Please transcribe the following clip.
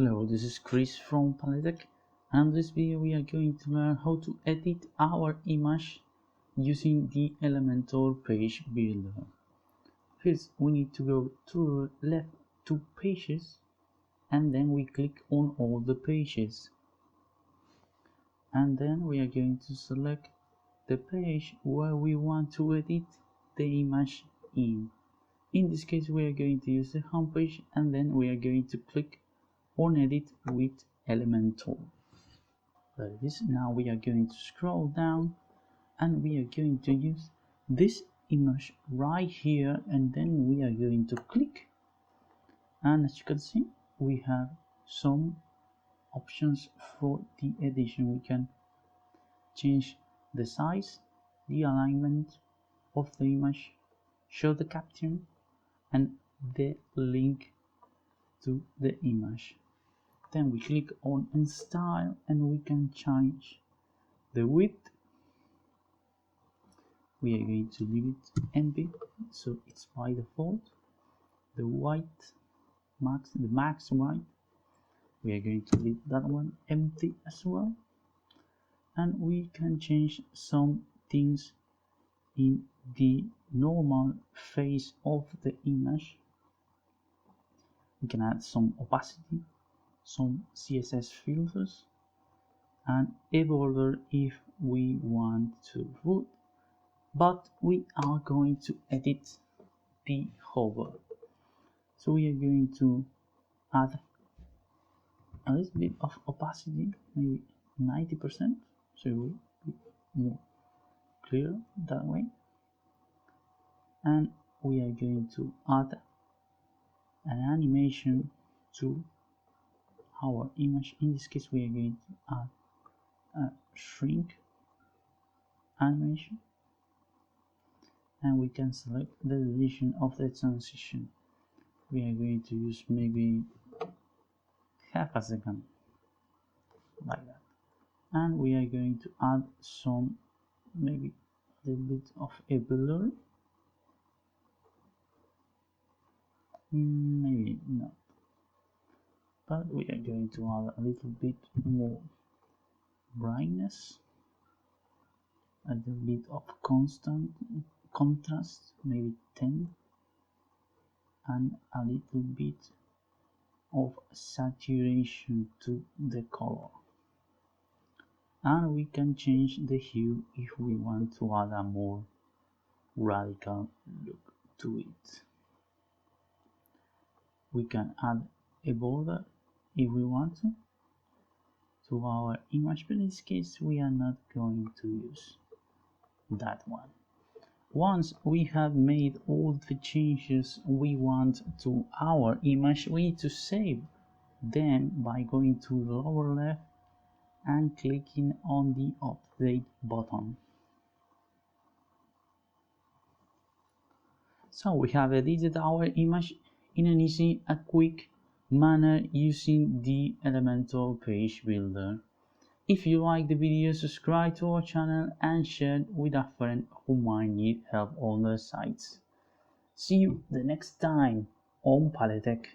Hello, this is Chris from Paletech, and in this video we are going to learn how to edit our image using the Elementor Page Builder. First, we need to go to the left 2 pages, and then we click on all the pages. And then we are going to select the page where we want to edit the image in. In this case, we are going to use the home page, and then we are going to click on edit with Elementor. There it is. Now we are going to scroll down and we are going to use this image right here, and then we are going to click, and as you can see we have some options for the edition. We can change the size, the alignment of the image, show the caption and the link to the image. Then we click on style and we can change the width. We are going to leave it empty, so it's by default. The white, the max white, we are going to leave that one empty as well. And we can change some things in the normal face of the image. We can add some opacity, some CSS filters, and a border if we want to, but we are going to edit the hover. So we are going to add a little bit of opacity, maybe 90%, so it will be more clear that way. And we are going to add an animation to our image. In this case we are going to add a shrink animation, and we can select the duration of the transition. We are going to use maybe half a second, like that. And we are going to add some, maybe a little bit of a blur, maybe not, but we are going to add a little bit more brightness, a little bit of contrast, maybe 10, and a little bit of saturation to the color. And we can change the hue if we want to add a more radical look to it. We can add a border if we want to our image, but in this case we are not going to use that one. Once we have made all the changes we want to our image, we need to save them by going to the lower left and clicking on the update button. So we have edited our image in an easy and quick manner using the Elementor Page Builder. If you like the video, subscribe to our channel and share it with a friend who might need help on their sites. See you the next time on Paletech.